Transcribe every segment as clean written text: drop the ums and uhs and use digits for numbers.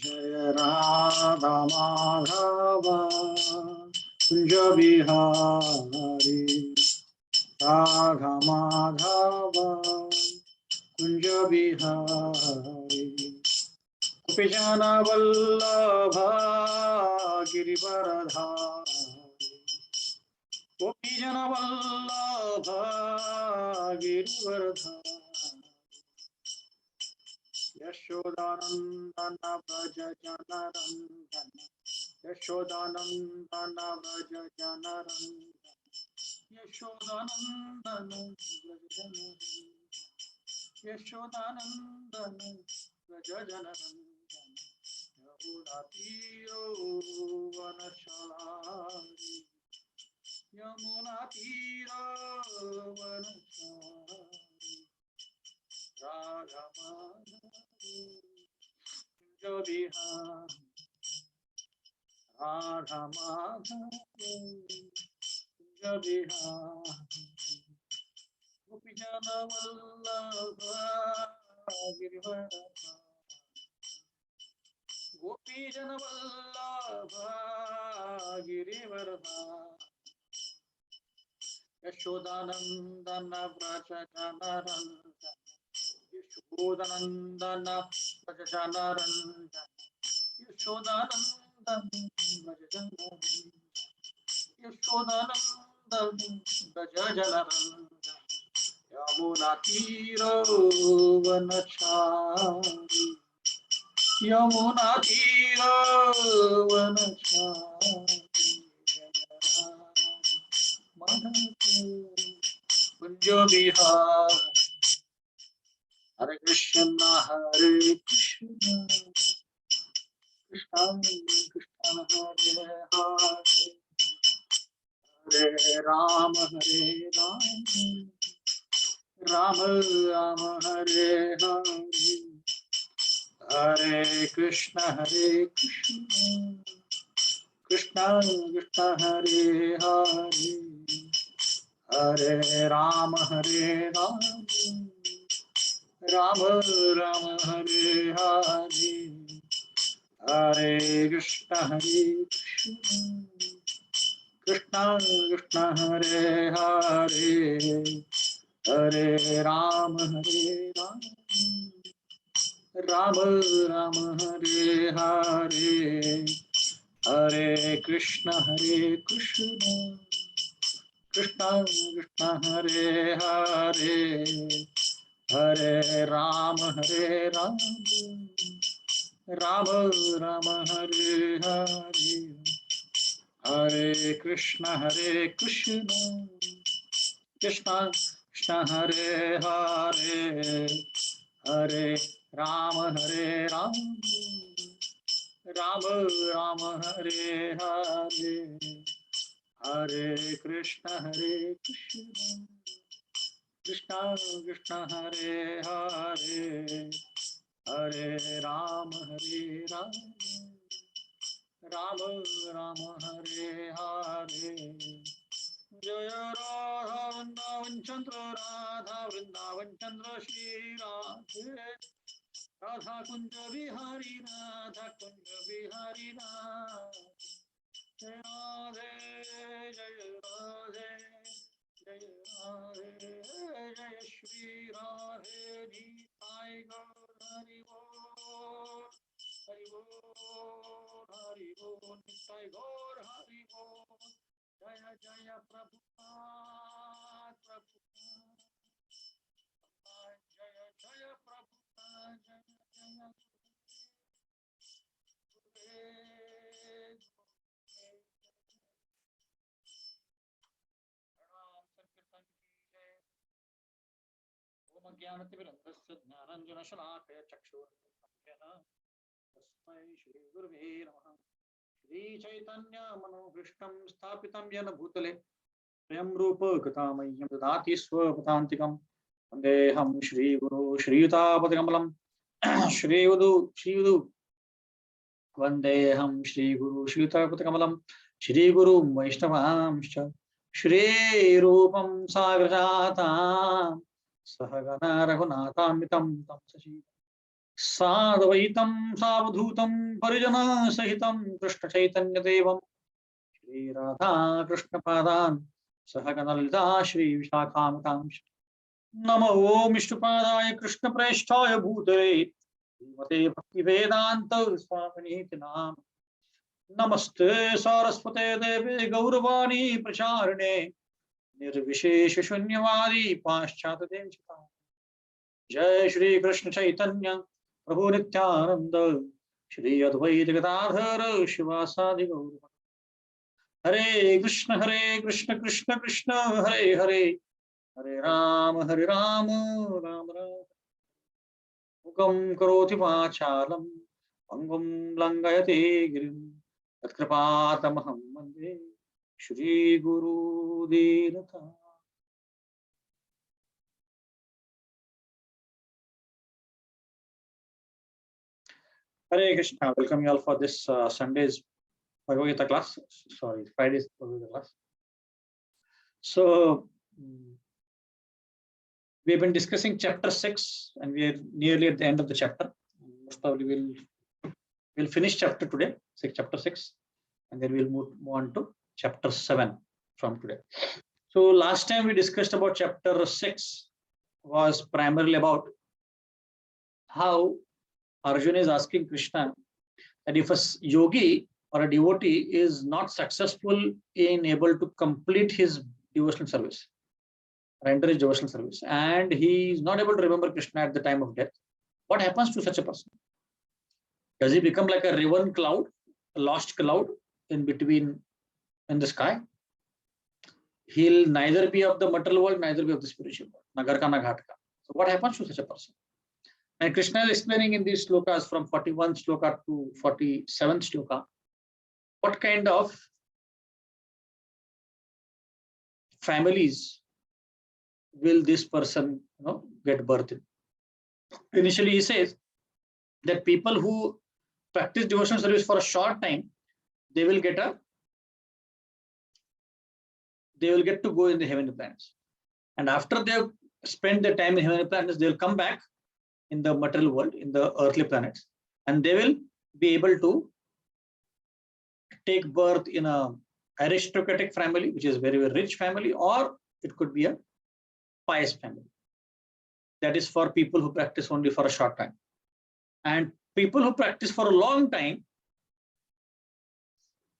जय राधा माधव कुंज बिहारी राधा माधव कुंज बिहारी गोपीजन वल्लभ गिरिवरधारी गोपीजन वल्लभ गिरिवरधारी यशोदानंदन व्रज जनरंजन यशोदानंदन व्रज जनरंजन यशोदानंदन व्रज जनरंजन यशोदानंदन व्रज जनरंजन यमुना तीरो वनचारी यमुना तीरो वनचारी राधा माधव कुंज बिहारी राधा माधव कुंज बिहारी गोपीजन वल्लभ गिरिवरधारी गोपीजन वल्लभ गिरिवरधारी यशोदानंदन व्रज जनरंजन यशोदानंदन व्रज जनरंजन यशोदानंदन व्रज जनरंजन यशोदानंदन व्रज जनरंजन यमुना तीरो वनचारी यमुना तीरो वनचारी कुंज बिहारी हरे कृष्ण कृष्ण कृष्ण हरे हरे हरे राम राम राम हरे हरे हरे कृष्ण कृष्ण कृष्ण हरे हरे हरे राम राम राम हरे हरे हरे कृष्ण कृष्ण कृष्ण हरे हरे हरे राम राम राम हरे हरे हरे कृष्ण कृष्ण कृष्ण हरे हरे हरे राम राम राम हरे हरे हरे कृष्ण कृष्ण कृष्ण हरे हरे हरे राम राम राम हरे हरे हरे कृष्ण कृष्ण कृष्ण हरे हरे हरे राम राम राम हरे हरे जय राधा वृंदावन चंद्र राधा वृंदावन चंद्र श्री राधे राधा कुंज बिहारी राधा कुंज बिहारी राधे जय राधे जय राधे जय राधे जय श्री राधे निताय गौर हरि बोल हरि बोल निताय गौर हरि बोल जय जय प्रभुपाद जय जय प्रभुपाद जय जय ज्ञानतिमिरन्धस्य ज्ञानाञ्जनशलाकया चक्षुरुन्मिलितं तस्मै श्रीगुरुवे नमः। श्रीचैतन्यमनोभीष्टं स्थापितं येन भूतले स्वयं रूप गतामह्यं ददाति स्वपदान्तिकं वन्देऽहं श्रीगुरो श्रीयुतापदकमलं श्रीयुदु वन्देऽहं श्रीगुरो श्रीयुतापदकमलं श्रीगुरुं वैष्णवांश्च श्रीरूपं साग्रजातां सहगण रघुनाथान्वितं तं सजीवं साद्वैतं सावधूतं परिजना सहितं कृष्ण चैतन्य देवं श्री राधा कृष्ण पादान् सहगण ललिता श्री विशाखान्वितांश्च नमो ओम विष्णुपादाय कृष्ण प्रेष्ठाय भूतले श्रीमते भक्तिवेदांत स्वामिनीति नाम नमस्ते सारस्वते देवे गौरवाणी प्रचारिणे निर्विशेष शून्यवादी पाश्चात्य देवता जय श्री कृष्ण चैतन्य प्रभु नित्यानंद श्री अद्वैत गदाधर शिवासादि गौर हरे कृष्ण कृष्ण कृष्ण हरे हरे हरे राम राम राम मुखं करोति वाचालं पंगुं लंघयते गिरिं तत्कृपातमहं वन्दे श्रीगुरुदीनता। Hare Krishna, welcome you all for this Sunday's Bhagavad Gita class. Sorry, Friday's Bhagavad Gita class. So, we have been discussing chapter 6 and we are nearly at the end of the chapter. Most probably we'll finish chapter today, chapter 6, and then we'll move on to chapter 7 from today. So last time we discussed about chapter 6 was primarily about how Arjuna is asking Krishna that if a yogi or a devotee is not successful in able to complete his devotional service, render his devotional service, and he is not able to remember Krishna at the time of death, what happens to such a person? Does he become like a riven cloud, a lost cloud in between in the sky? He'll neither be of the material world, neither be of the spiritual world. Nagar ka na ghat ka. So what happens to such a person? And Krishna is explaining in these slokas from 41 sloka to 47th sloka, what kind of families will this person get birth in. Initially he says that people who practice devotional service for a short time, they will get to go in the heavenly planets. And after they have spent their time in heavenly planets, they will come back in the material world, in the earthly planets, and they will be able to take birth in a aristocratic family, which is very, very rich family, or it could be a pious family. That is for people who practice only for a short time. And people who practice for a long time,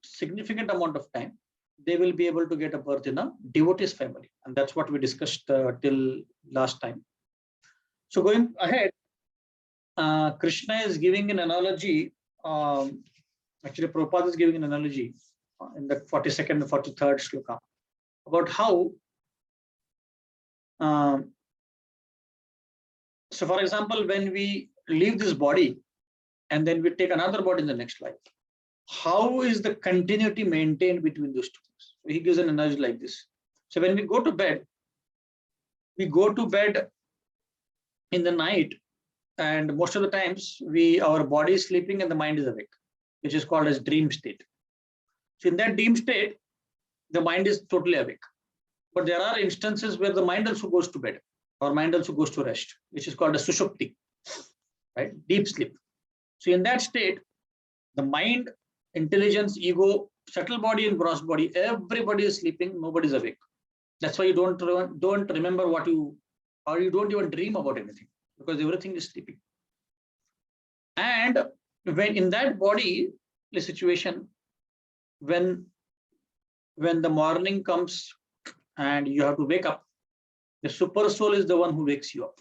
significant amount of time, they will be able to get a birth in a devotee's family. And that's what we discussed till last time. So going ahead, Krishna is giving an analogy. Actually, Prabhupada is giving an analogy in the 42nd and 43rd shloka about how. So, for example, when we leave this body and then we take another body in the next life, how is the continuity maintained between those two things? So he gives an analogy like this. So when we go to bed in the night, and most of the times our body is sleeping and the mind is awake, which is called as dream state. So in that dream state, the mind is totally awake. But there are instances where the mind also goes to bed, or mind also goes to rest, which is called as sushupti, right? Deep sleep. So in that state, the mind, intelligence, ego, subtle body and gross body, everybody is sleeping, nobody is awake. That's why you don't remember or you don't even dream about anything, because everything is sleeping. And when in that body, the situation, when the morning comes and you have to wake up, the super soul is the one who wakes you up.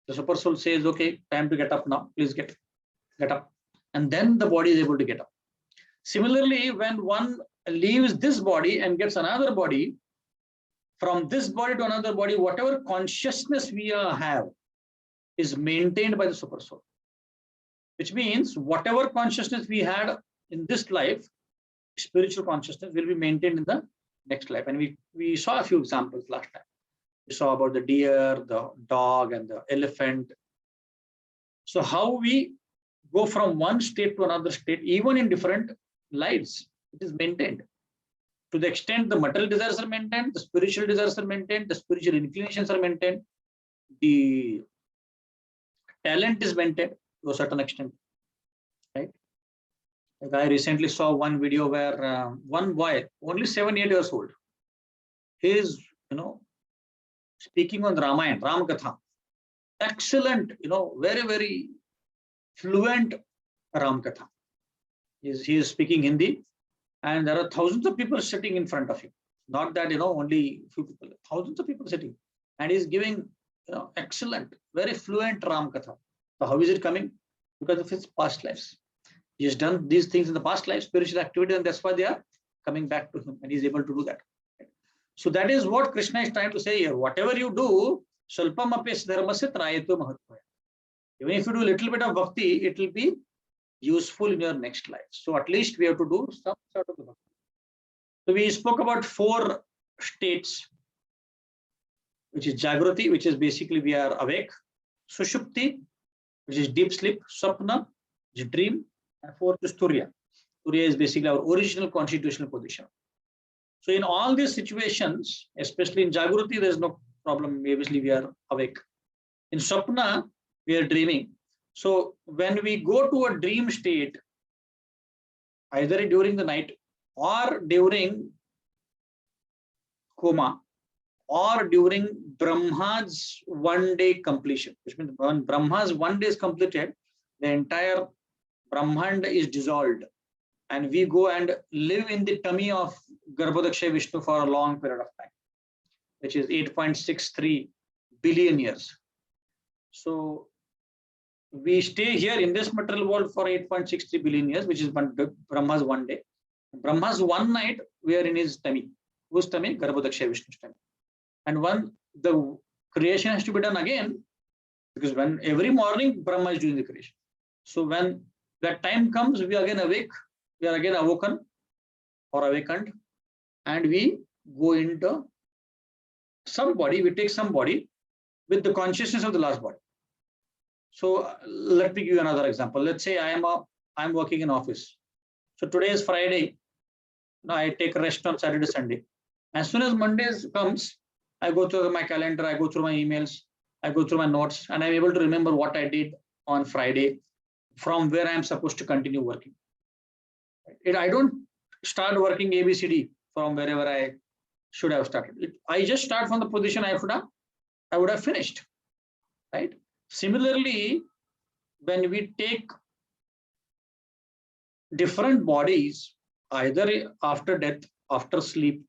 The super soul says, okay, time to get up now, please get up. And then the body is able to get up. Similarly, when one leaves this body and gets another body, from this body to another body, whatever consciousness we have is maintained by the super soul. Which means whatever consciousness we had in this life, spiritual consciousness will be maintained in the next life. And we saw a few examples last time. We saw about the deer, the dog, and the elephant. So how we go from one state to another state, even in different lives, it is maintained. To the extent the material desires are maintained, the spiritual desires are maintained, the spiritual inclinations are maintained, the talent is maintained. to a certain extent, right? Like I recently saw one video where one boy, only 7-8 years old, he is, speaking on Ramayana, Ram Katha. Excellent, very, very fluent Ram Katha. He is speaking Hindi, and there are thousands of people sitting in front of him. Not that, only few people, thousands of people sitting. And he's giving, excellent, very fluent Ram Katha. So how is it coming? Because of his past lives. He has done these things in the past life, spiritual activity, and that's why they are coming back to him, and he's able to do that. So that is what Krishna is trying to say here. Whatever you do, Shalpam apes dharmasya trayetu mahatmaya. Even if you do a little bit of bhakti, it will be useful in your next life. So at least we have to do some sort of bhakti. So we spoke about 4 states, which is Jagrati, which is basically we are awake, Sushupti, which is deep sleep, Sapna, which is dream, and 4th is Turya. Turya is basically our original constitutional position. So in all these situations, especially in Jagrati, there is no problem. Obviously, we are awake. In Sapna, we are dreaming. So when we go to a dream state, either during the night or during coma or during Brahma's 1-day completion, which means when Brahma's 1 day is completed, the entire Brahmand is dissolved, and we go and live in the tummy of Garbhodaksha Vishnu for a long period of time, which is 8.63 billion years. So we stay here in this material world for 8.63 billion years, which is Brahma's 1 day. Brahma's 1 night, we are in his tummy. Whose tummy? Garbhodaksha Vishnu's tummy. And when the creation has to be done again, because when every morning Brahma is doing the creation. So when that time comes, we are again awake, we are again awoken or awakened, and we go into some body, we take some body with the consciousness of the last body. So let me give you another example. Let's say I'm working in office. So today is Friday. Now I take a rest on Saturday, Sunday. As soon as Monday comes, I go through my calendar, I go through my emails, I go through my notes, and I'm able to remember what I did on Friday, from where I'm supposed to continue working. I don't start working ABCD from wherever I should have started. I just start from the position I would have finished, right? Similarly, when we take different bodies, either after death, after sleep,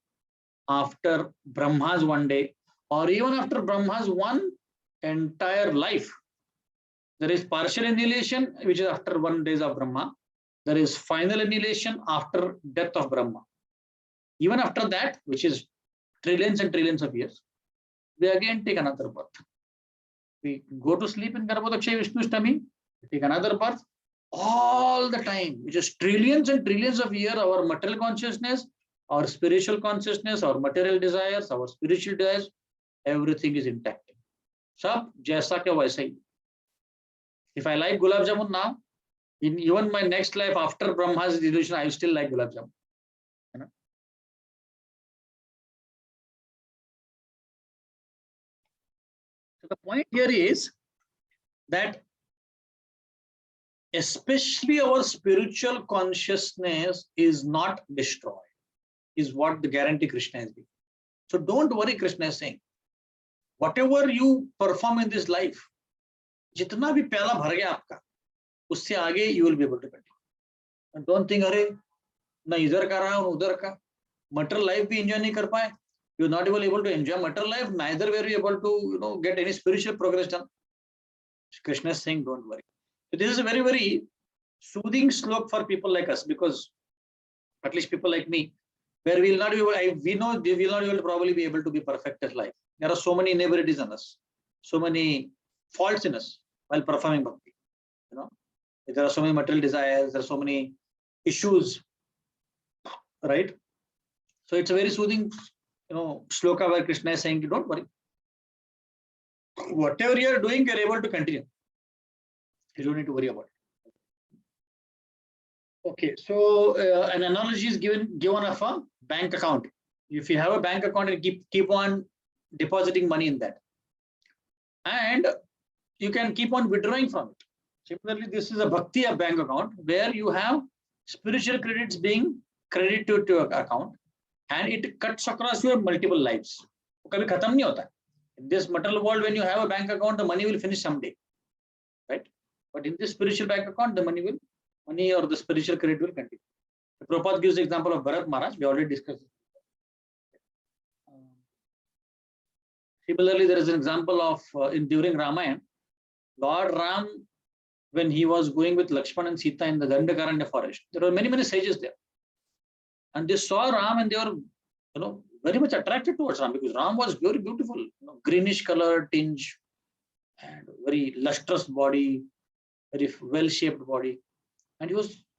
after Brahma's 1 day, or even after Brahma's 1 entire life, there is partial annihilation, which is after 1 day of Brahma. There is final annihilation after death of Brahma. Even after that, which is trillions and trillions of years, we again take another birth. We go to sleep in Garbhodaksha Vishnu's tummy, we take another birth. All the time, which is trillions and trillions of years, our material consciousness, our spiritual consciousness, our material desires, our spiritual desires, everything is intact. Sab jaisa ke waisa hi. If I like gulab jamun now, in even my next life after Brahma's illusion, I still like gulab jamun. So the point here is that especially our spiritual consciousness is not destroyed, is what the guarantee Krishna is giving. So don't worry, Krishna is saying, whatever you perform in this life, jitna bhi pyala bhar gaya aapka, usse aage you will be able to continue. And don't think, arey, na idhar ka raha hu, udhar ka. Material life bhi enjoy nahi kar paye. You're not even able to enjoy material life, neither were you able to get any spiritual progress done. Krishna is saying, don't worry. So this is a very, very soothing slope for people like us, because at least people like me, where we will not be able, we know we will not be able to probably be able to be perfect at life. There are so many inabilities in us, so many faults in us while performing bhakti. There are so many material desires, there are so many issues, right? So it's a very soothing, shloka where Krishna is saying, don't worry. Whatever you are doing, you are able to continue. You don't need to worry about it. Okay, so an analogy is given of a bank account. If you have a bank account and keep on depositing money in that, and you can keep on withdrawing from it. Similarly, this is a bhakti bank account where you have spiritual credits being credited to your account, and it cuts across your multiple lives. कभी खत्म नहीं होता. In this material world, when you have a bank account, the money will finish someday, right? But in this spiritual bank account, the money or the spiritual credit will continue. Prabhupada gives the example of Bharat Maharaj. We already discussed it. Similarly, there is an example of during Ramayana, Lord Ram, when he was going with Lakshmana and Sita in the Dandakaranya forest, there were many sages there, and they saw Ram and they were, very much attracted towards Ram because Ram was very beautiful, greenish color tinge, and very lustrous body, very well-shaped body, and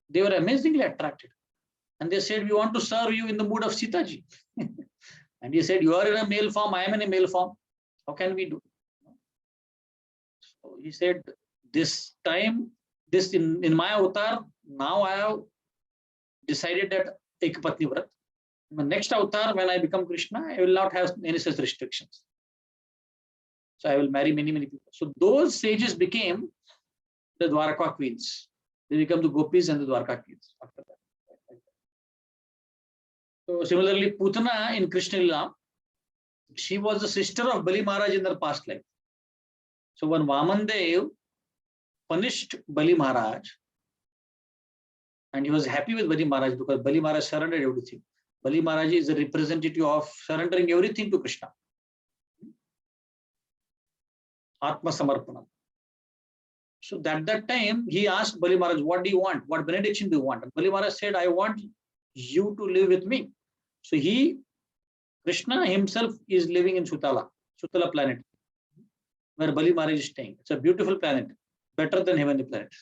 they were amazingly attracted, and they said, "We want to serve you in the mood of Sita ji." And he said, "You are in a male form, I am in a male form. How can we do?" So he said, "This time, in my avatar, now I have decided that Ekapatni Vrat. My next avatar, when I become Krishna, I will not have any such restrictions. So I will marry many people." So those sages became the Dwaraka queens. They become the gopis and the Dwaraka queens after that. So similarly, Putana in Krishna Lila, she was the sister of Bali Maharaj in her past life. So when Vaman Dev punished Bali Maharaj, and he was happy with Bali Maharaj because Bali Maharaj surrendered everything. Bali Maharaj is a representative of surrendering everything to Krishna. Atma Samarpanam. So at that time, he asked Bali Maharaj, "What do you want? What benediction do you want?" And Bali Maharaj said, "I want you to live with me." So Krishna himself is living in Sutala planet, where Bali Maharaj is staying. It's a beautiful planet, better than heavenly planets.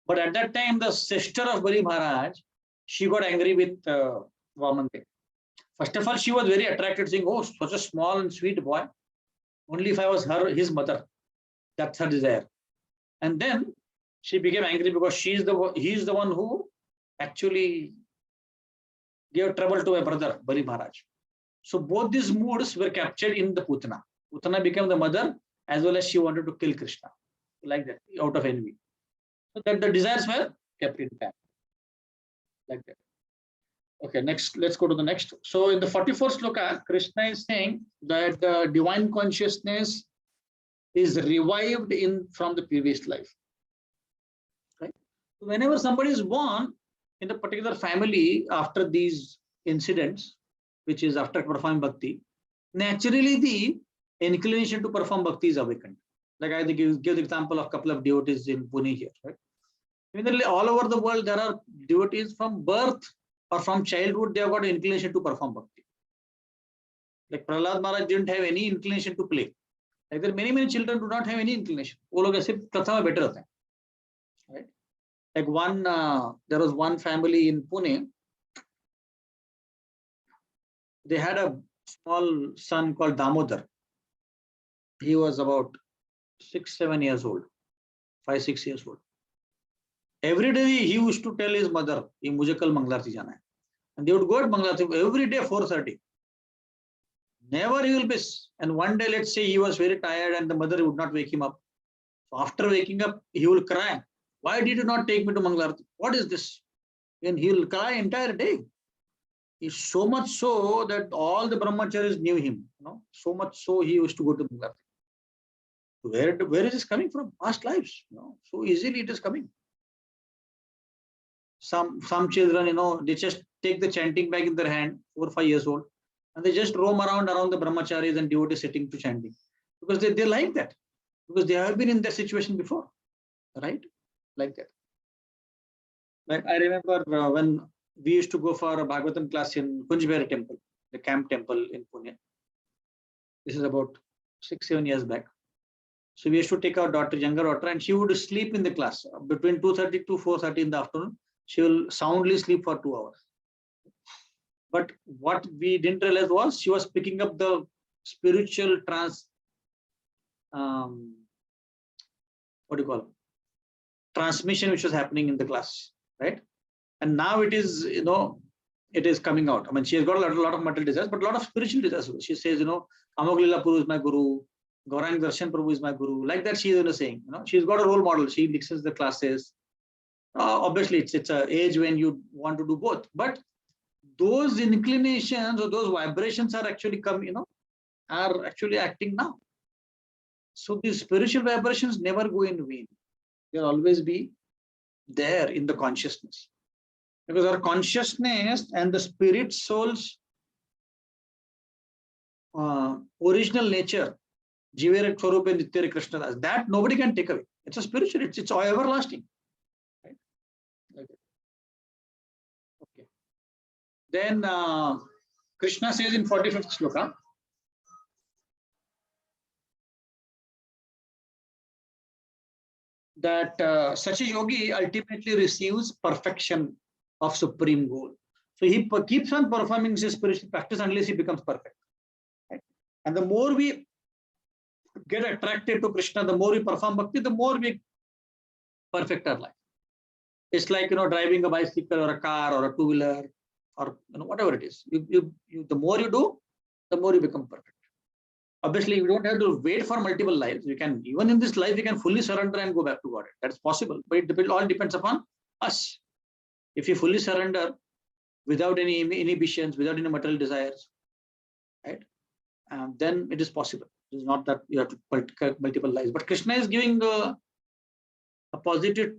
But at that time, the sister of Bali Maharaj, she got angry with Vaman Dev. First of all, she was very attracted, saying, "Oh, such a small and sweet boy. Only if I was his mother." That's her desire. And then she became angry because he is the one who actually gave trouble to my brother, Bali Maharaj. So both these moods were captured in the Putana. Putana became the mother as well as she wanted to kill Krishna. Like that, out of envy. So that the desires were kept intact. Like that. Okay, next, let's go to the next. So in the 44th sloka, Krishna is saying that the divine consciousness is revived from the previous life. Right? Whenever somebody is born in a particular family after these incidents, which is after performing bhakti, naturally the inclination to perform bhakti is awakened. Like I give the example of a couple of devotees in Pune here. Right? Similarly, all over the world, there are devotees from birth or from childhood, they have got an inclination to perform bhakti. Like Prahlad Maharaj didn't have any inclination to play. Like there many children do not have any inclination. वो लोग ऐसे प्रथा में better होते हैं. Right? Like there was one family in Pune. They had a small son called Damodar. He was about 6-7 years old, 5-6 years old. Every day he used to tell his mother, "Ye mujhe kal Mangalarti jana hai." And they would go at Mangalarti every day 4:30. Never he will miss. And one day, let's say he was very tired and the mother would not wake him up. So after waking up, he will cry, "Why did you not take me to Mangalarti? What is this?" And he will cry entire day. It's so much so that all the brahmacharis knew him. So much so he used to go to Mangalarti. Where is this coming from? Past lives. So easily it is coming. Some children, they just take the chanting bag in their hand, 4 or 5 years old, and they just roam around the brahmacharis and devotees sitting to chanting because they like that, because they have been in that situation before, right? Like that. Like I remember when we used to go for a Bhagavatam class in Kunjbehari temple, the camp temple in Pune. This is about 6-7 years back. So we used to take our younger daughter, and she would sleep in the class between 2:30 to 4:30 in the afternoon. She will soundly sleep for 2 hours. But what we didn't realize was she was picking up the spiritual transmission which was happening in the class, right? And now it is, it is coming out. I mean, she has got a lot of material desires, but a lot of spiritual desires. She says, Amoglila Puru is my guru. Gaurang Darshan Prabhu is my guru. Like that, she is saying, she's got a role model. She listens the classes. Obviously, it's an age when you want to do both. But those inclinations or those vibrations are actually are actually acting now. So these spiritual vibrations never go in vain. They'll always be there in the consciousness. Because our consciousness and the spirit soul's original nature, Jivere Swarupa Nityare Krishna Das, that nobody can take away. It's a spiritual, it's all everlasting. Right? Okay. Then Krishna says in 45th sloka, that such a yogi ultimately receives perfection of supreme goal. So he keeps on performing his spiritual practice unless he becomes perfect. Right? And the more we get attracted to Krishna, the more we perform bhakti, the more we perfect our life. It's like driving a bicycle or a car or a two-wheeler or whatever it is. The more you do, the more you become perfect. Obviously, we don't have to wait for multiple lives. We can, even in this life, we can fully surrender and go back to God. That's possible, but it all depends upon us. If you fully surrender without any inhibitions, without any material desires, right? Then it is possible. It is not that you have to multiple lives. But Krishna is giving a positive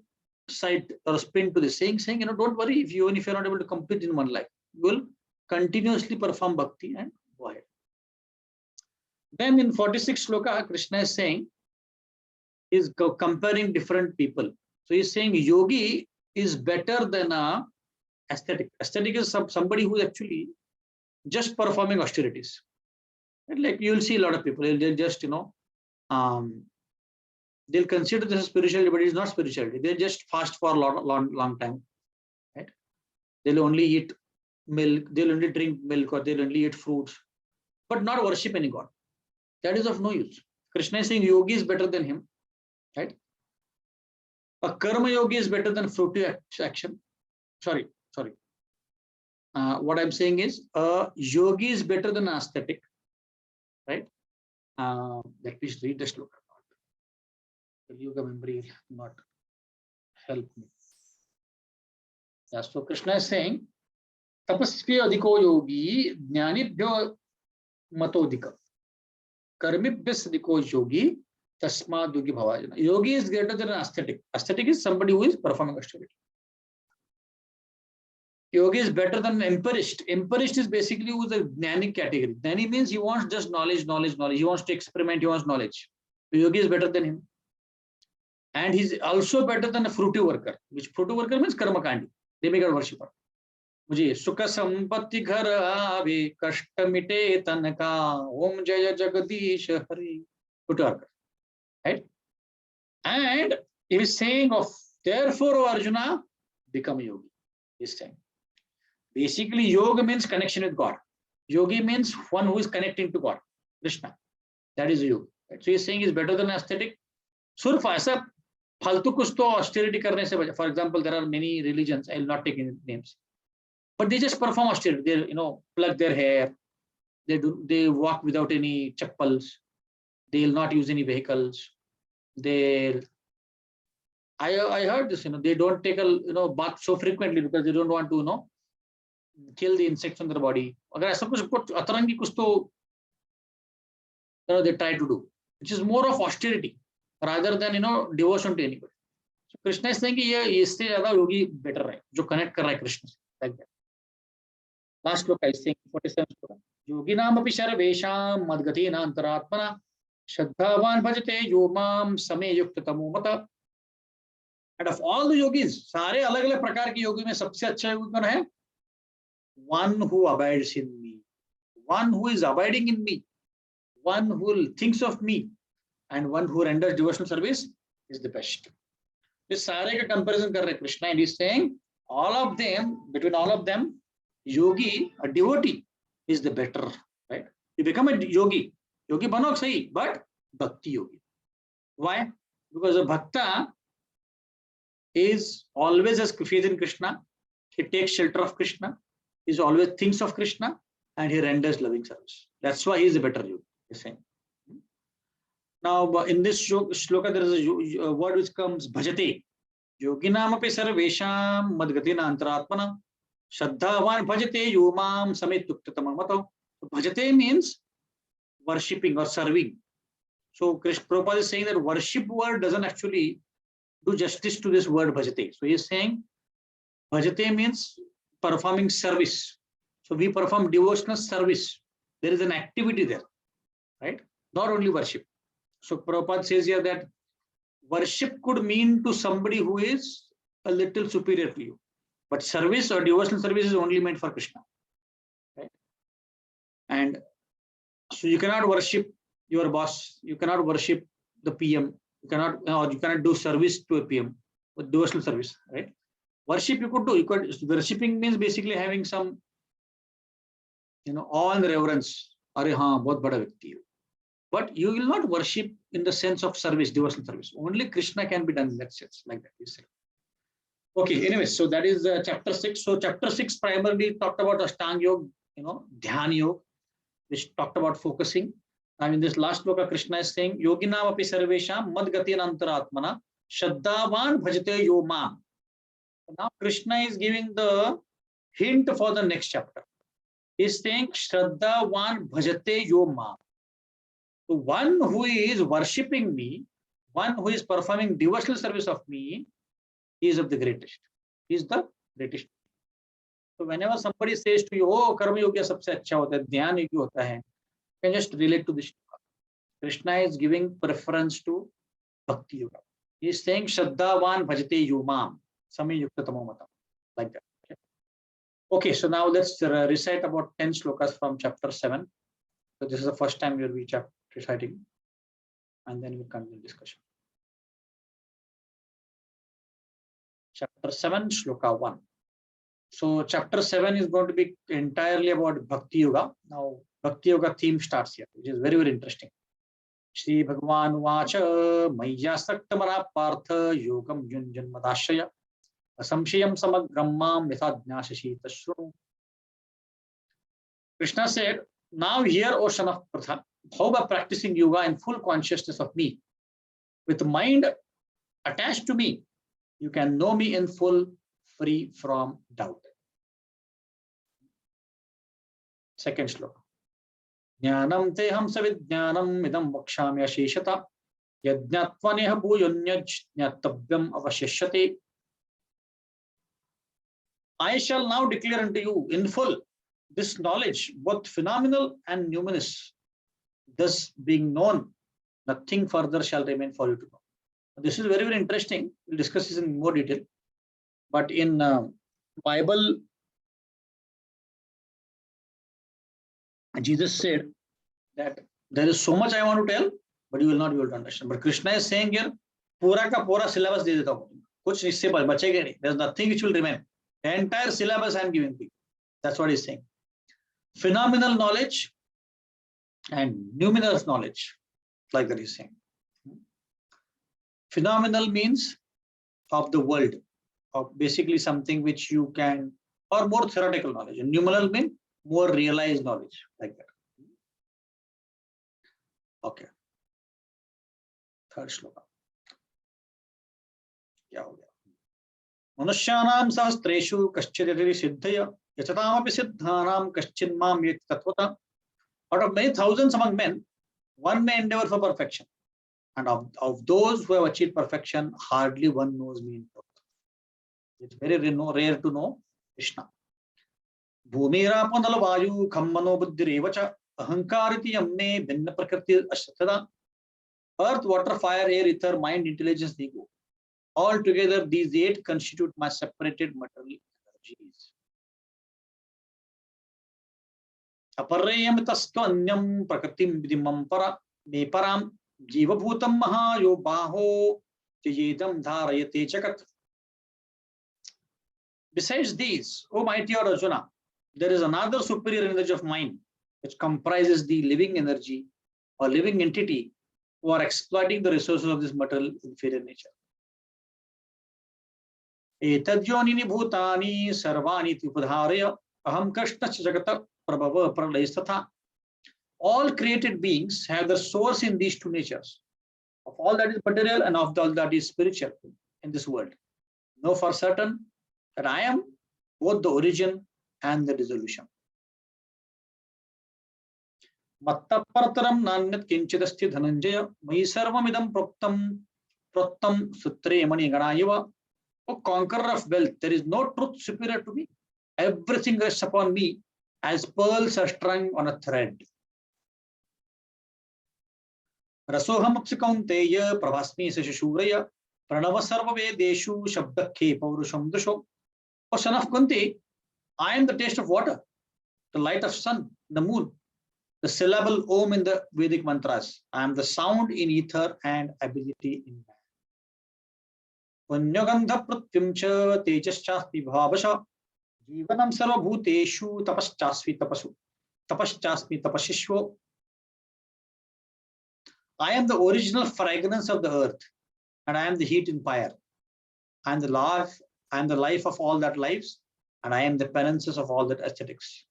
side or a spin to this, saying, don't worry even if you're not able to complete in one life, you will continuously perform bhakti and go ahead. Then in 46 sloka, Krishna is saying, is comparing different people. So he's saying yogi is better than a ascetic. Ascetic is somebody who is actually just performing austerities. And like you'll see a lot of people, they'll just, they'll consider this as spirituality, but it's not spirituality. They'll just fast for a long time. Right? They'll only eat milk, they'll only drink milk, or they'll only eat fruits, but not worship any god. That is of no use. Krishna is saying yogi is better than him, right? A karma yogi is better than fruitive action. Sorry. What I'm saying is a yogi is better than an ascetic, right? Let me read the sloka. The yoga memory will not help me. Yeah, so Krishna is saying, tapasvi adhiko yogi jnanibhyo matodhika. Karmibhyas adhiko yogi tasmad yogi bhavajana. Yogi is greater than an ascetic. Ascetic is somebody who is performing austerity. Yogi is better than an empirist. Empirist is basically who is a jnani category. Jnani means he wants just knowledge. He wants to experiment, he wants knowledge. Yogi is better than him. And he's also better than a fruitive worker, which fruitive worker means karma kandi, demigod worshipper. मुझे सुख संपत्ति घर आवे कष्ट मिटे तन का ओम जय Jagdish Hari. Fruitive worker, right? And he is saying of therefore, O Arjuna, become a yogi. He's saying basically yoga means connection with God. Yogi means one who is connecting to God, Krishna. That is a yogi. Right? So he's saying is better than ascetic. सिर्फ ऐसा फालतू कुछ तो austerity करने से बचा. For example, there are many religions. I will not take any names, but they just perform austerity. They plug their hair. They walk without any chappals. They will not use any vehicles. I heard this. They don't take a bath so frequently because they don't want to kill the insects on their body. अगर ऐसा कुछ अतरंगी कुछ तो they try to do, which is more of austerity rather than devotion to anybody. So Krishna is saying कि ये इससे ज़्यादा योगी better है, जो connect कर रहा है कृष्ण से, like that. Last sloka is saying 47 sloka. योगी नाम अपि सर्वेषां मद्गतेन अंतरात्मना श्रद्धावान भजते यो माम समे युक्त तमो मत. And of all the yogis, सारे अलग अलग प्रकार के योगी में सबसे अच्छा योगी कौन है? One who abides in me, one who is abiding in me, one who thinks of me, and one who renders devotional service is the best. This सारे का comparison कर रहे Krishna, and he's saying all of them, between all of them, yogi, a devotee, is the better, right? You become a yogi bano sahi, but bhakti yogi. Why? Because a bhakta is always has faith in Krishna. He takes shelter of Krishna. He always thinks of Krishna, and he renders loving service. That's why he is a better yogi. He's saying. Now, in this shloka, there is a word which comes bhajate. Yoginam api sarvesham madgatina antaratmana shraddhavan bhajate yomam sametuktatama mato. Bhajate means worshipping or serving. So Krishna Prabhupada is saying that worship word doesn't actually do justice to this word bhajate. So he is saying bhajate means performing service. So we perform devotional service. There is an activity there, right? Not only worship. So Prabhupada says here that worship could mean to somebody who is a little superior to you, but service or devotional service is only meant for Krishna, right? And so you cannot worship your boss, you cannot worship the PM, you cannot do service to a PM with devotional service, right? Worship you could do. Worshipping means basically having some, awe and reverence. Are haan, bahut bada vyakti hai. But you will not worship in the sense of service, devotional service. Only Krishna can be done in that sense, like that. You say. Okay, anyway, so that is chapter 6. So chapter 6 primarily talked about Ashtanga Yoga, Dhyan Yoga, which talked about focusing. And in this last book, Krishna is saying, Yoginam api sarvesham madgatin antaratmana shraddhavan bhajate yomam. Now Krishna is giving the hint for the next chapter. He is saying, Shraddhavan bhajate yomam. So one who is worshipping me, one who is performing devotional service of me, he is of the greatest. He is the greatest. So whenever somebody says to you, oh, karma yoga sabse acha hota hai, dhyan yoga hota hai, you can just relate to this. Krishna is giving preference to bhakti yoga. He is saying, Shraddhavan bhajate yomam, sami yuktatamo matam. Like that. Okay, so now let's recite about 10 shlokas from chapter 7. So this is the first time we will be reciting, and then we'll continue discussion. Chapter 7, shloka 1. So chapter 7 is going to be entirely about Bhakti Yoga. Now Bhakti Yoga theme starts here, which is very, very interesting. Shri Bhagavan Vacha Maya Saktamara Partha Yogam Yunjanmadashaya Asamshayam Samagrammam Ythajnashashi Tashrunu. Krishna said, now hear, O son of Pratha, how by practicing yoga in full consciousness of me, with mind attached to me, you can know me in full, free from doubt. Second shloka. Jnanam teham savidjnanam idam vakshami asheshata yajnatvaneha bhuyonyajnatavyam avashishyate. I shall now declare unto you in full this knowledge, both phenomenal and numinous. Thus being known, nothing further shall remain for you to know. This is very, very interesting. We'll discuss this in more detail. But in Bible, Jesus said that there is so much I want to tell, but you will not be able to understand. But Krishna is saying here, pura ka pura syllabus de deta hu. Kuch isse bachega nahi. There is nothing which will remain. The entire syllabus I am giving to you. That's what he's saying. Phenomenal knowledge and numinous knowledge, like that he's saying. Phenomenal means of the world, of basically something which you can, or more theoretical knowledge. And numinal means more realized knowledge, like that. Okay. Third shloka. Kya ho gaya? Manushyanam sahastreshu kaschidati siddhaya yachatamapi siddhanam kaschinmam yet tatvata. Out of many thousands among men, one may endeavor for perfection. And of those who have achieved perfection, hardly one knows me in truth. It's very rare to know Krishna. Bhumira panala vayu khammano buddhirevacha ahankariti yamne binna prakriti ashtada. Earth, water, fire, air, ether, mind, intelligence, ego. All together, these 8 constitute my separated material energies. Aparayam tastanyam prakritim vidimam para me param jiva bhutam mahayo baho jayedam dharayate jagat. Besides these, O mighty Arjuna, there is another superior energy of mind which comprises the living energy or living entity who are exploiting the resources of this material inferior nature. Etadyonini bhutani sarvani tupadharaya aham krishna jagata prabhava pralayasthatha. All created beings have their source in these 2 natures, all that is material and of all that is spiritual in this world. Know for certain that I am both the origin and the dissolution. Matta parataram nanyat kinchidasti dhananjaya mai sarvamidam proktam sutre mani ganayava. O conqueror of wealth, there is no truth superior to me. Everything rests upon me as pearls are strung on a thread. Rasoham apsikaunteya prabhasmi sashuraya pranava sarva vedeshu shabdakhe paurusham dasho. O son of Kunti, I am the taste of water, the light of sun, the moon, the syllable Om in the Vedic mantras. I am the sound in ether and ability in man. Punyagandha pratyumcha tejaschasmi bhavasha jivanam sarvabhuteshu tapaschasmi tapashishvo. I am the original fragrance of the earth, and I am the heat in fire. I am the life of all that lives, and I am the penances of all that aesthetics.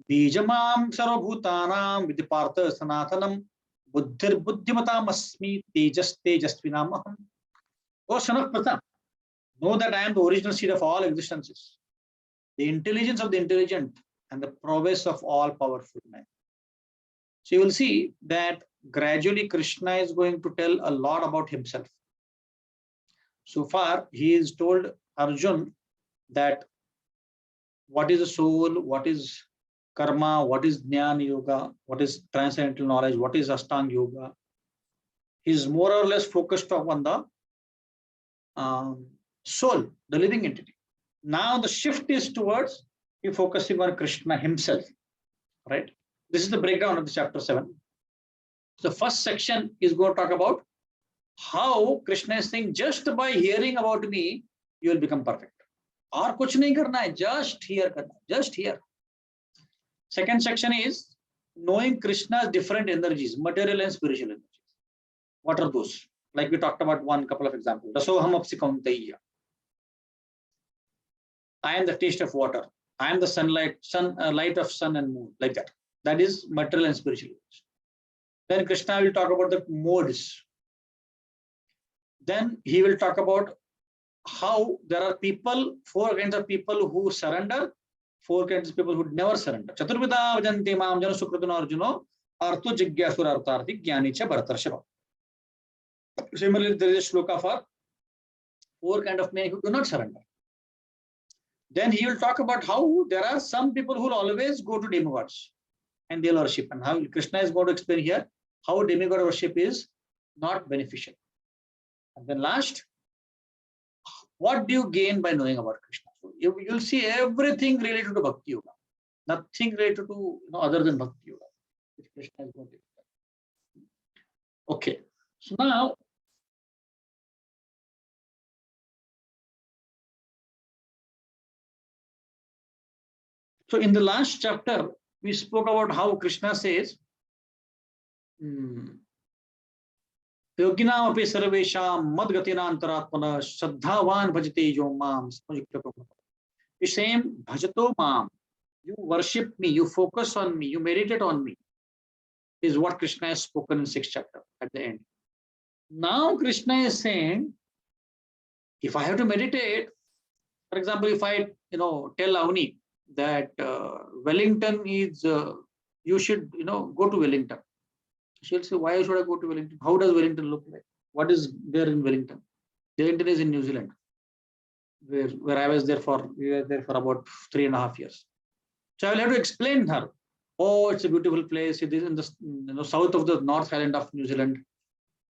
Bijamam sarvabhutanam vidipartha sanatanam buddhir buddhimatam asmi tejasvinamaham. O son of Pratham, know that I am the original seed of all existences, the intelligence of the intelligent, and the prowess of all powerful men. So you will see that gradually Krishna is going to tell a lot about himself. So far, he is told Arjun that what is the soul, what is karma, what is jnana yoga, what is transcendental knowledge, what is Ashtanga yoga. He is more or less focused on the soul, the living entity. Now the shift is towards you focusing on Krishna himself, right? This is the breakdown of the chapter 7. The first section is going to talk about how Krishna is saying, just by hearing about me, you will become perfect. Aur kuch nahi karna hai, just hear karna, just hear. Second section is knowing Krishna's different energies, material and spiritual energies. What are those? Like we talked about one couple of examples. Rasoham apsikaunteya. I am the taste of water. I am the sunlight, light of sun and moon, like that. That is material and spiritual. Then Krishna will talk about the modes. Then he will talk about how there are people, 4 kinds of people who surrender, 4 kinds of people who never surrender. Chaturvida vajanti mam jana sukritana arjuno artho jigyasura artharthi jnanicha bhartarshava. Similarly, there is a shloka for 4 kinds of men who do not surrender. Then he will talk about how there are some people who will always go to demigods and they'll worship, and how Krishna is going to explain here how demigod worship is not beneficial. And then last, what do you gain by knowing about Krishna? So you'll see everything related to Bhakti Yoga, nothing related to other than Bhakti Yoga, which Krishna is going to explain. Okay, so now in the last chapter, we spoke about how Krishna says, Yoginam api sarvesham madgatina antaratmana shraddhavan bhajate yo mam. He's saying, bhajato mam, you worship me, you focus on me, you meditate on me, is what Krishna has spoken in 6th chapter at the end. Now Krishna is saying, if I have to meditate, for example, if I tell Avni that Wellington is, you should go to Wellington. She'll say, why should I go to Wellington? How does Wellington look like? What is there in Wellington? Wellington is in New Zealand, where I was there for, we were there for about 3.5 years. So I will have to explain her. Oh, it's a beautiful place. It is in the south of the North Island of New Zealand,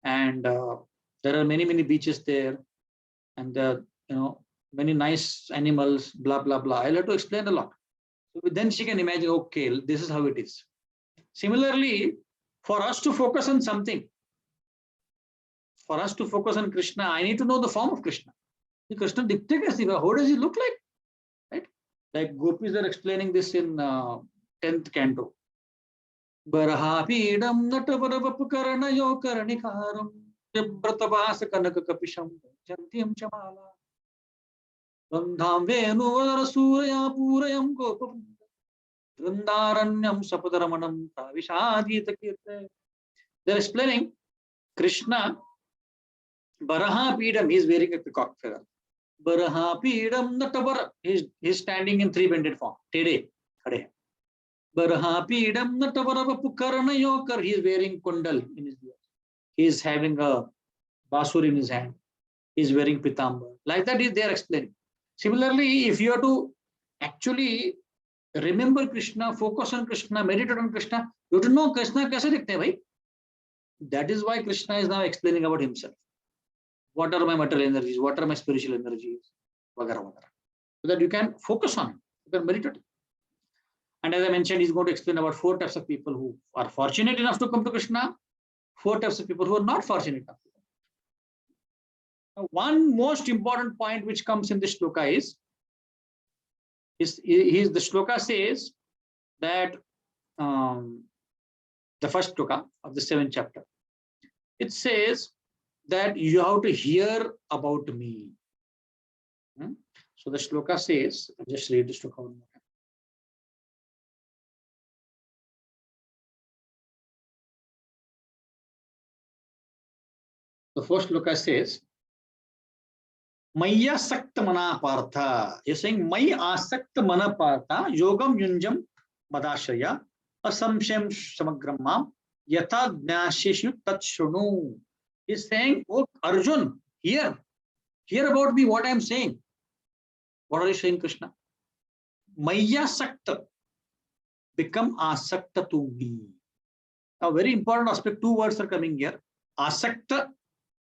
and there are many beaches there, and many nice animals. Blah blah blah. I'll have to explain a lot. So then she can imagine. Okay, this is how it is. Similarly, for us to focus on something, for us to focus on Krishna, I need to know the form of Krishna. Krishna dikhte kaise? How does he look like? Right? Like gopis are explaining this in 10th canto. Barahapidam natavarapakaranayo karanikaram jabratavasa kanakakapisham jantyam chamala Randham venu surya purayam gopam Vrindaranyam sapudaramanam pravishadita kirte. They're explaining Krishna, Baraha Pidam, he is wearing a peacock feather. Baraha Pidam Natavara, he is standing in three-bended form. Tede, Khade. Baraha Pidam Natavara Pukarana Yokar, he is wearing kundal in his ear. He is having a basur in his hand. He is wearing pitambar. Like that, they are explaining. Similarly, if you are to actually remember Krishna, focus on Krishna, meditate on Krishna, you have to know Krishna kaise dikhte hai bhai. That is why Krishna is now explaining about himself. What are my material energies? What are my spiritual energies? Vagara, vagara. So that you can focus on it. You can meditate. And as I mentioned, he's going to explain about 4 types of people who are fortunate enough to come to Krishna, 4 types of people who are not fortunate enough to come. Now, one most important point which comes in this shloka is the shloka says that the first shloka of the 7th chapter, it says that you have to hear about me. So the shloka says, I'll just read the shloka one more time. The first shloka says, Maya Sakta Mana Partha. You're saying Maya Asakta Mana Partha Yogam Yunjam Madashaya Asamshem Samagramam Yatha Gnasheshu Tatshunu. He's saying, oh Arjun, hear about me, what I am saying. What are you saying, Krishna? Maya Sakta, become Asakta to me. A very important aspect, 2 words are coming here, Asakta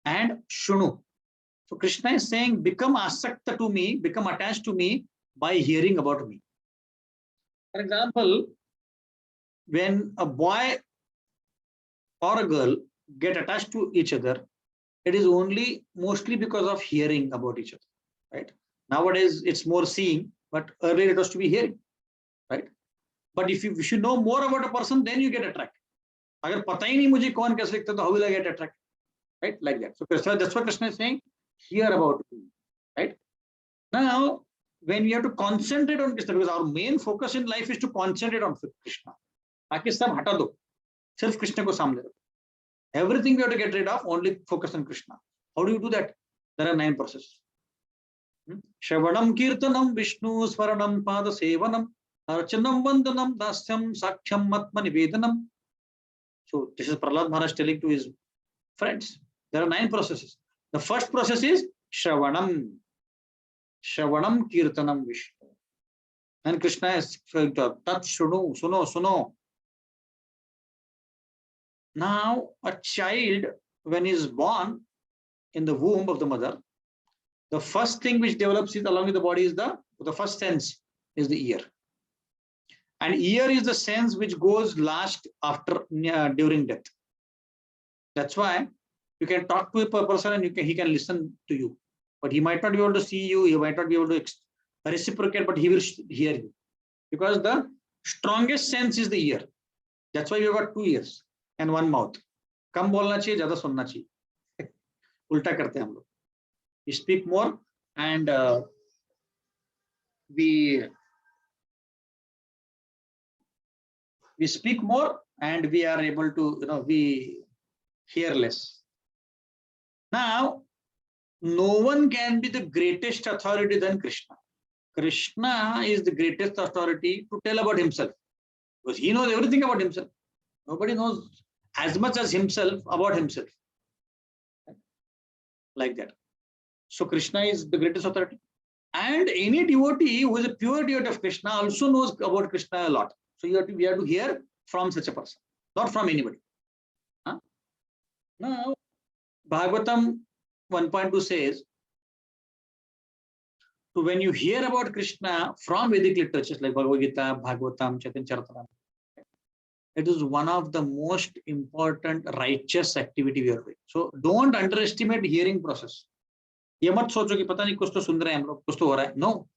and Shunu. So Krishna is saying, become Asakta to me, become attached to me by hearing about me. For example, when a boy or a girl get attached to each other, it is only mostly because of hearing about each other, right? Nowadays, it's more seeing, but earlier it was to be hearing, right? But if you know more about a person, then you get attracted. Agar pata hi nahi mujhe kaun kaise likhta, to how will I get attracted? Right? Like that. So that's what Krishna is saying, hear about me, right? Now, when we have to concentrate on Krishna, because our main focus in life is to concentrate on Krishna. Baaki sab hata do. Sirf Krishna ko samne do. Everything we have to get rid of, only focus on Krishna. How do you do that? There are 9 processes. Shravanam Kirtanam Vishnu Svaranam Pada Sevanam Archanam Vandanam Dasyam Sakhyam Matma Nivedanam. So this is Prahlad Maharaj telling to his friends. There are 9 processes. The first process is Shravanam. Shravanam Kirtanam Vishnu. And Krishna is saying to Tat Shunu, Suno. Now, a child, when he is born in the womb of the mother, the first thing which develops along with the body is the first sense is the ear. And ear is the sense which goes last after during death. That's why you can talk to a person and he can listen to you. But he might not be able to see you, he might not be able to reciprocate, but he will hear you. Because the strongest sense is the ear. That's why we have got 2 ears and 1 mouth. Kam bolna chahiye, zyada sunna chahiye. Ulta karte hain hum log. We speak more and we speak more and we are able to, we hear less. Now, no one can be the greatest authority than Krishna. Krishna is the greatest authority to tell about himself. Because he knows everything about himself. Nobody knows as much as himself about himself. Like that. So Krishna is the greatest authority. And any devotee who is a pure devotee of Krishna also knows about Krishna a lot. So we have to hear from such a person, not from anybody. Now, Bhagavatam 1.2 says, so when you hear about Krishna from Vedic literatures like Bhagavad Gita, Bhagavatam, Chaitanya Charitamrita, it is one of the most important righteous activity we are doing. So don't underestimate hearing process. ये मत सोचो कि पता नहीं कुछ तो सुन रहे हैं हम लोग, कुछ तो हो रहा है. No.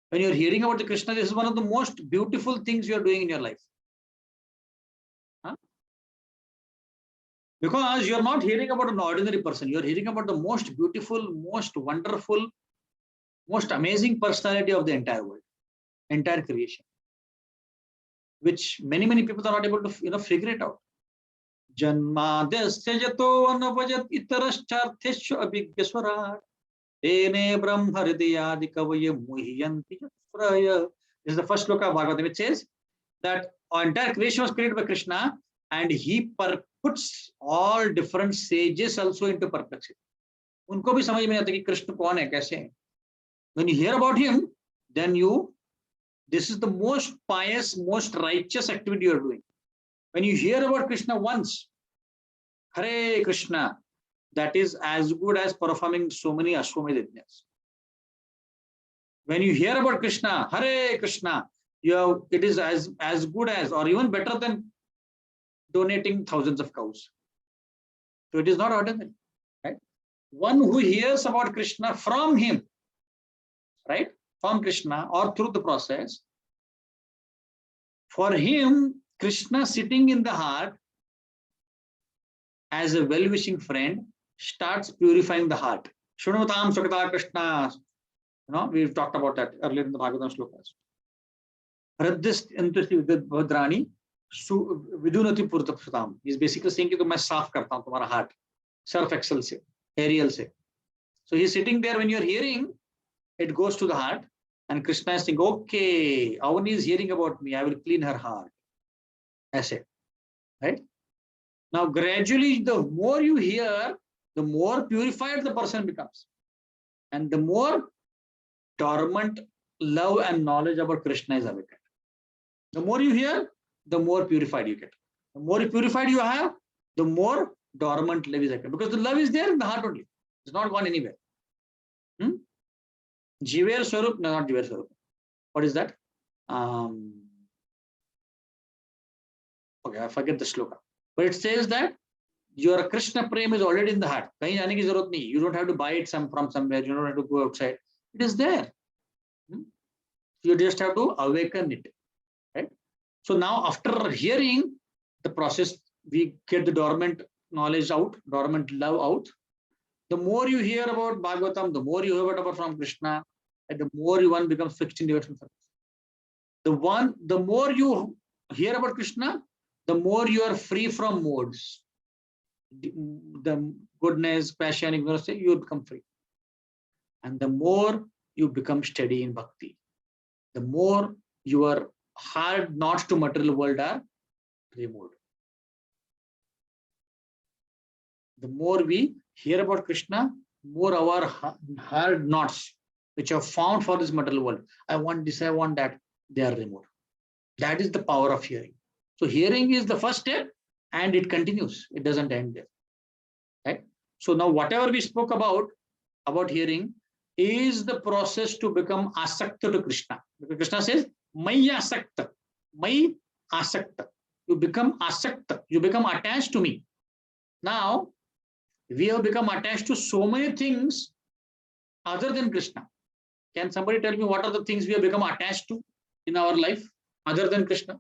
When you are hearing about the Krishna, this is one of the most beautiful things you are doing in your life. Because you are not hearing about an ordinary person. You are hearing about the most beautiful, most wonderful, most amazing personality of the entire world, entire creation, which many people are not able to figure it out. जन्माद्यस्य यतो अनवजत इतरश्चार्थेषु अभिज्ञस्वराट् तेने ब्रह्म हृदयादि कवये मुह्यन्ति यत्प्रय. This is the first sloka of Bhagavatam. It says that entire creation was created by Krishna, and he puts all different sages also into perplexity. उनको भी समझ में आता कि कृष्ण कौन है, कैसे हैं. When you hear about him, then this is the most pious, most righteous activity you are doing. When you hear about Krishna once, Hare Krishna, that is as good as performing so many Ashwamedha yajnas. When you hear about Krishna, Hare Krishna, it is as good as, or even better than donating thousands of cows. So it is not ordinary, right? One who hears about Krishna from him, right? From Krishna or through the process, for him, Krishna sitting in the heart as a well-wishing friend starts purifying the heart. Shrunutam Sukata Krishna. We've talked about that earlier in the Bhagavatam slokas. Hriddhis Entusti Vidrani Vidunati Purtapsatam. He's basically saying that I saaf karta hu tumhara heart. Surf excel se, Ariel se. So he's sitting there. When you're hearing, it goes to the heart, and Krishna is saying, okay, Avani is hearing about me, I will clean her heart. Aise, right? Now gradually, the more you hear, the more purified the person becomes, and the more dormant love and knowledge about Krishna is awakened. The more you hear, the more purified you get. The more purified you have, the more dormant love is awakened, because the love is there in the heart only. It's not gone anywhere. Jiver Swarup, no, not Jiver Swarup. What is that? Okay, I forget the sloka. But it says that your Krishna Prem is already in the heart. Kahin jaane ki zarurat nahi. You don't have to buy it from somewhere. You don't have to go outside. It is there. You just have to awaken it. Right? So now after hearing the process, we get the dormant knowledge out, dormant love out. The more you hear about Bhagavatam, the more you hear about from Krishna, and the more one becomes fixed in devotional service. The more you hear about Krishna, the more you are free from modes. The goodness, passion, ignorance, you become free. And the more you become steady in bhakti, the more your hard knots to material world are removed. The more we hear about Krishna, more our hard knots which are found for this material world. I want this, I want that, they are removed. That is the power of hearing. So hearing is the first step, and it continues. It doesn't end there. Right? So now whatever we spoke about hearing is the process to become asakta to Krishna. Because Krishna says, Mai asakta, Mai asakta. You become asakta. You become attached to me. Now, we have become attached to so many things other than Krishna. Can somebody tell me what are the things we have become attached to in our life other than Krishna?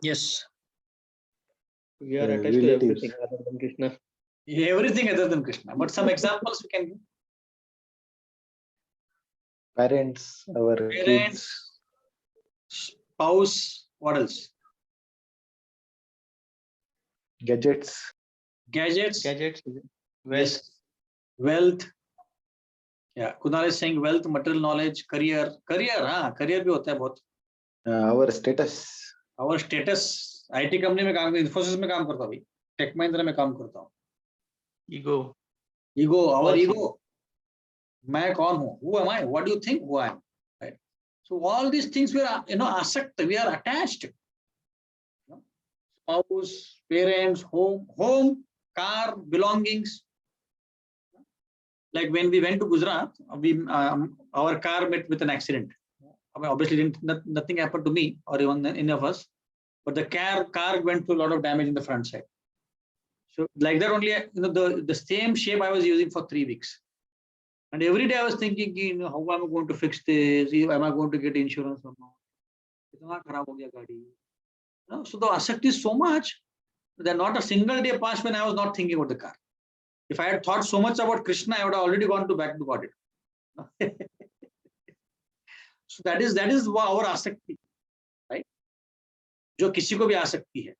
Yes. We are attached to everything other than Krishna. Everything other than Krishna. But some examples we can give. Parents, our kids, spouse, what else? gadgets. Gadgets. Wealth. Wealth. Yeah, Kunal is saying wealth, material knowledge, career. Career bhi hota hai bahut. Our status. Our status. IT company में काम, Infosys में काम करता हूँ, Tech Mahindra में काम करता हूँ. Ego, our ego. मैं कौन हूँ? Who am I? What do you think who I am? Right? So all these things we are, asakta, we are attached. Spouse, parents, home, car, belongings. Like when we went to Gujarat, our car met with an accident. I mean, obviously, nothing happened to me or even any of us, but the car went through a lot of damage in the front side. So like that only, the same shape I was using for 3 weeks. And every day I was thinking, how am I going to fix this? Am I going to get insurance or not? So the asakti is so much that not a single day passed when I was not thinking about the car. If I had thought so much about Krishna, I would have already gone back to God. So that is our asakti, right? जो किसी को भी आसक्ति है.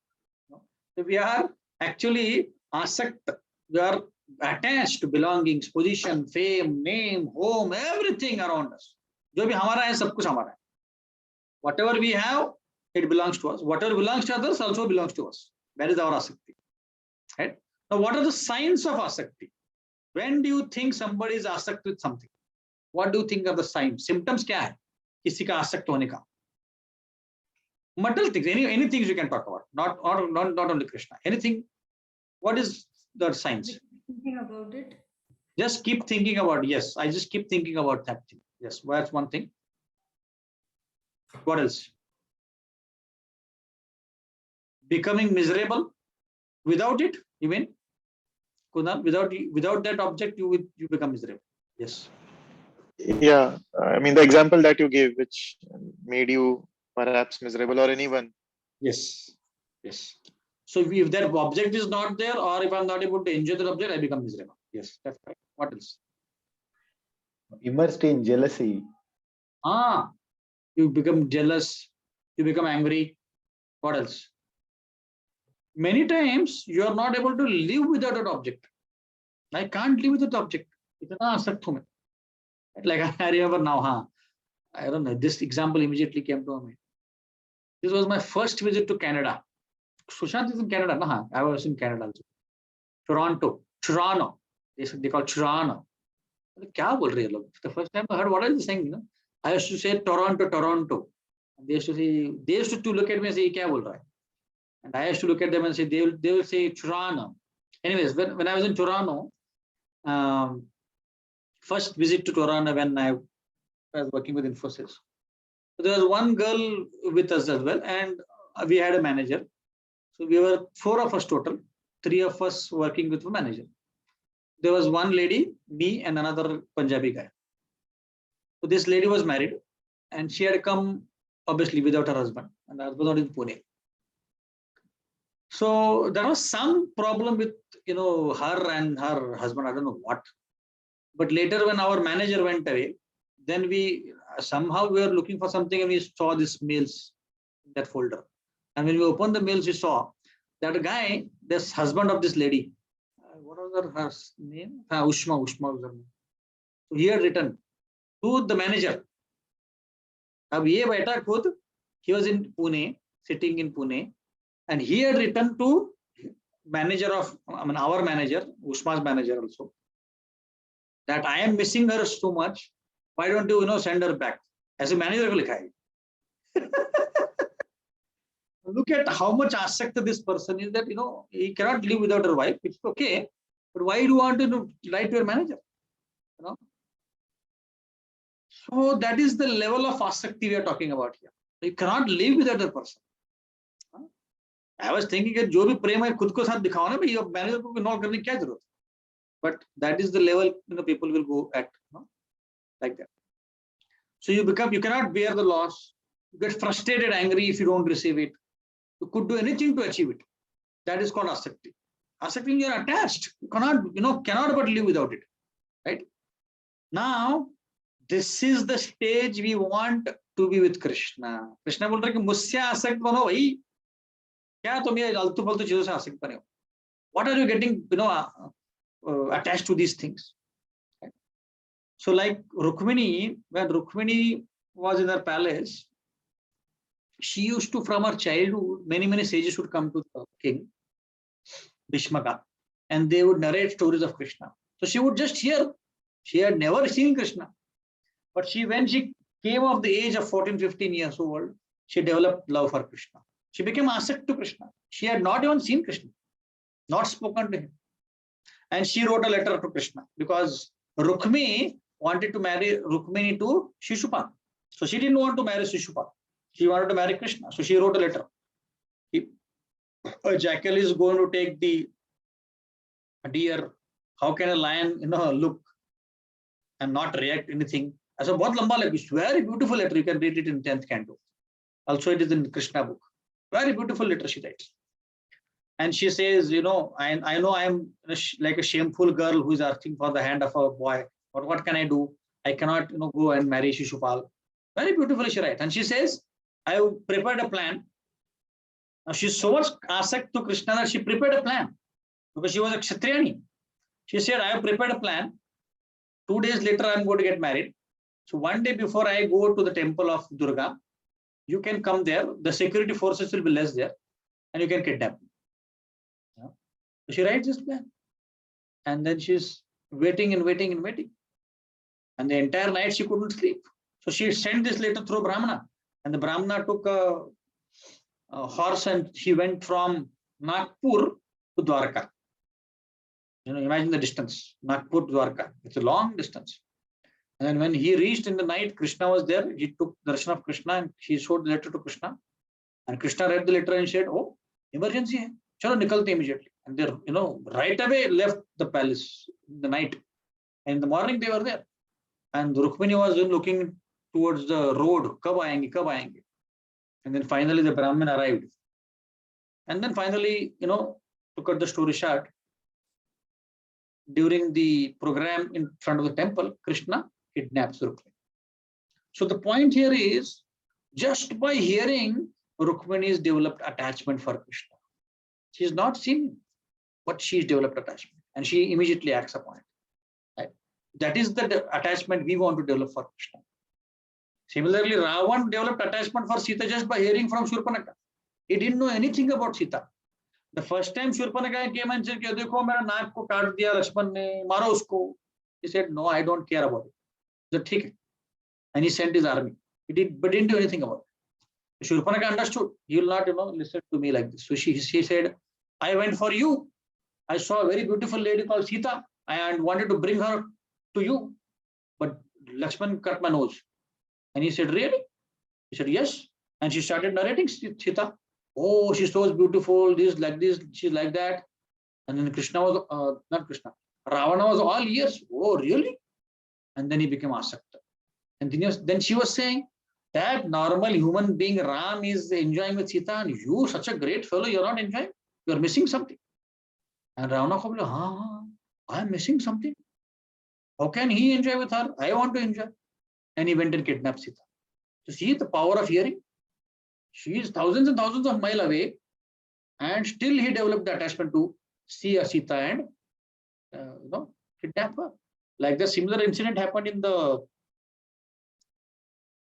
So we are actually asakt. We are attached to belongings, position, fame, name, home, everything around us. जो भी हमारा है सब कुछ हमारा है. Whatever we have, it belongs to us. Whatever belongs to others also belongs to us. That is our asakti. Right? Now, what are the signs of asakti? When do you think somebody is asakt with something? What do you think are the signs? Symptoms क्या है किसी का आसक्त होने का? Material things, any things you can talk about. Not only Krishna. Anything. What is the signs? Thinking about it. Just keep thinking about. Yes, I just keep thinking about that thing. Yes, that's one thing. What else? Becoming miserable without it. You mean? Kunal, without that object, you become miserable. Yes. Yeah, I mean the example that you gave, which made you perhaps miserable, or anyone. Yes. Yes. So if that object is not there, or if I'm not able to enjoy that object, I become miserable. Yes, that's right. What else? Immersed in jealousy. You become jealous. You become angry. What else? Many times you are not able to live without that object. I can't live without the object. Like I remember now, I don't know, this example immediately came to me. This was my first visit to Canada. Sushant is in Canada, no? I was in Canada also. Toronto. They call Toronto. The first time I heard what are they saying, I used to say Toronto. And they used to look at me and say, kya bol raha hai? And I used to look at them and say, they will say Toronto. Anyways, when I was in Toronto, first visit to Toronto when I was working with Infosys. So there was one girl with us as well, and we had a manager. So we were 4 of us total, 3 of us working with the manager. There was one lady, me, and another Punjabi guy. So this lady was married, and she had come obviously without her husband, and her husband was in Pune. So there was some problem with her and her husband. I don't know what. But later, when our manager went away, then we were looking for something, and we saw these mails in that folder. And when we opened the mails, we saw that a guy, this husband of this lady, what was her name? Ushma was her name. So he had written to the manager. He was in Pune, sitting in Pune, and he had written to manager of, our manager, Ushma's manager also, that I am missing her so much. Why don't you, send her back? As a manager, look at how much asakta this person is, that he cannot live without her wife. It's okay, but why do you want to write to your manager? So that is the level of asakti we are talking about here. You cannot live without a person. I was thinking that जो भी प्रेम है खुद को साथ दिखाओ ना, भाई manager को इन्वॉल्व करने की क्या जरूरत? But that is the level people will go at, like that. So you cannot bear the loss. You get frustrated, angry if you don't receive it. You could do anything to achieve it. That is called asakti. Asakti, you are attached. You cannot but live without it. Right? Now, this is the stage we want to be with Krishna. Krishna बोल रहा है कि मुझसे आसक्त बनो भाई. क्या तुम ये आलतू फालतू चीजों से आसक्त बने हो? What are you getting, attached to these things? Right? So, like Rukmini, when Rukmini was in her palace, she used to, from her childhood, many sages would come to the king, Bhishmaka, and they would narrate stories of Krishna. So she would just hear. She had never seen Krishna. But when she came of the age of 14-15 years old, she developed love for Krishna. She became asakt to Krishna. She had not even seen Krishna, not spoken to him. And she wrote a letter to Krishna because Rukmini wanted to marry Rukmini to Shishupal. So she didn't want to marry Shishupal. She wanted to marry Krishna. So she wrote a letter. A jackal is going to take the deer. How can a lion, look and not react anything? I said, बहुत लंबा लगा. It's very beautiful letter. You can read it in 10th canto. Also, it is in Krishna book. Very beautiful letter she writes. And she says, I know I am like a shameful girl who is asking for the hand of a boy. But what can I do? I cannot, go and marry Shishupal. Very beautifully she writes. And she says, I have prepared a plan. Now she's so much asakt to Krishna that she prepared a plan because she was a Kshatriyani. She said, I have prepared a plan. 2 days later, I'm going to get married. So one day before I go to the temple of Durga, you can come there. The security forces will be less there and you can kidnap me. Yeah. So she writes this plan. And then she's waiting and waiting and waiting. And the entire night she couldn't sleep. So she sent this letter through Brahmana. And the Brahmana took a horse and he went from Nagpur to Dwarka. Imagine the distance, Nagpur to Dwarka. It's a long distance. And then when he reached in the night, Krishna was there. He took darshan of Krishna and he showed the letter to Krishna. And Krishna read the letter and said, oh, emergency hai. Chalo, nikalte immediately. And they, right away left the palace in the night. And in the morning they were there. And Rukmini was looking towards the road. Kab aayenge, kab aayenge. And then finally the Brahmin arrived. And then finally, to cut the story short, during the program in front of the temple, Krishna kidnaps Rukmini. So the point here is, just by hearing, Rukmini's developed attachment for Krishna. She's not seen him, but she's developed attachment. And she immediately acts upon it. Right? That is the attachment we want to develop for Krishna. Similarly, Ravan developed attachment for Sita just by hearing from Shurpanakha. He didn't know anything about Sita. The first time Shurpanakha came and said, "Dekho, mera naak ko kaat diya Lakshman ne, maro usko." He said, "No, I don't care about it." He said, "Theek hai." And he sent his army. He didn't do anything about it. Shurpanakha understood. He will not, listen to me like this. So she said, "I went for you. I saw a very beautiful lady called Sita and wanted to bring her to you, but Lakshman cut my nose." And he said, "Really?" He said, "Yes." And she started narrating Sita. "Oh, she's so beautiful, this, she's like that." And then Krishna was, not Krishna, Ravana was all ears. "Oh, really?" And then he became asakta. And then she was saying, that normal human being Ram is enjoying with Sita, and you, such a great fellow, you're not enjoying? You're missing something. And Ravana said, I'm missing something. How can he enjoy with her? I want to enjoy. And he went and kidnapped Sita. To see the power of hearing. She is thousands and thousands of miles away, and still he developed the attachment to see a Sita and kidnap her. Like the similar incident happened in the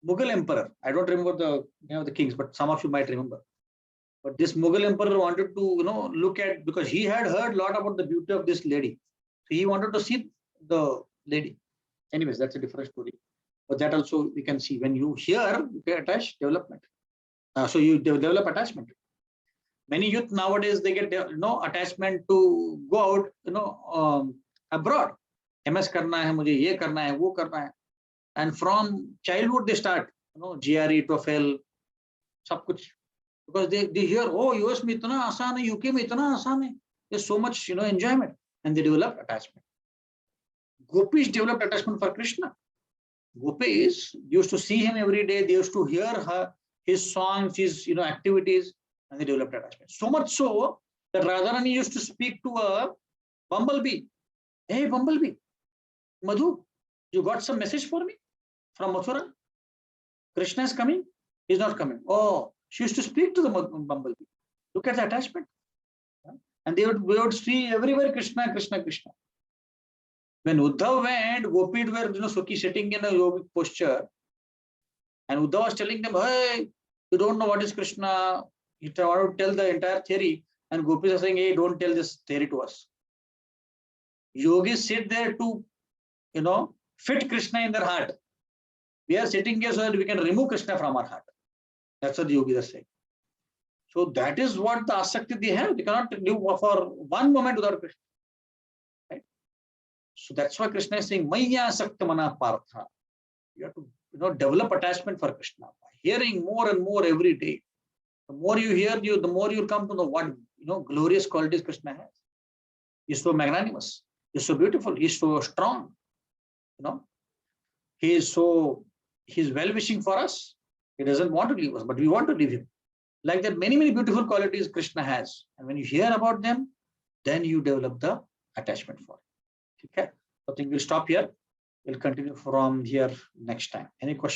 Mughal emperor. I don't remember the name of the kings, but some of you might remember. But this Mughal emperor wanted to look at, because he had heard a lot about the beauty of this lady. So he wanted to see the lady. Anyways, that's a different story. But that also we can see when you hear, you get attached, development. So you develop attachment. Many youth nowadays, they get attachment to go out abroad. MS karna hai, mujhe ye karna hai, wo karna hai. And from childhood they start GRE, TOEFL, sab kuch. Because they hear, oh, US mein itna aasan hai, UK mein itna aasan hai. There's so much enjoyment, and they develop attachment. Gopis developed attachment for Krishna. Gopis used to see him every day. They used to hear his songs, his activities, and they developed attachment. So much so that Radharani used to speak to a bumblebee. "Hey, bumblebee, Madhu, you got some message for me from Mathura? Krishna is coming? He's not coming." Oh, she used to speak to the bumblebee. Look at the attachment. And we would see everywhere Krishna, Krishna, Krishna. When Uddhav went, Gopis were Sukhi sitting in a yogic posture. And Uddhav was telling them, "Hey, you don't know what is Krishna." He wanted to tell the entire theory. And Gopis are saying, "Hey, don't tell this theory to us." Yogis sit there to, fit Krishna in their heart. We are sitting here so that we can remove Krishna from our heart. That's what the yogis are saying. So that is what the asakti they have. They cannot live for one moment without Krishna. Right? So that's why Krishna is saying, "Maya asakta mana partha." You have to develop attachment for Krishna by hearing more and more every day. The more you hear, the more you'll come to know what glorious qualities Krishna has. He's so magnanimous. He's so beautiful. He's so strong. He's well-wishing for us. He doesn't want to leave us, but we want to leave him. Like that, many, many beautiful qualities Krishna has. And when you hear about them, then you develop the attachment for it. Okay. So I think we'll stop here. We'll continue from here next time. Any questions?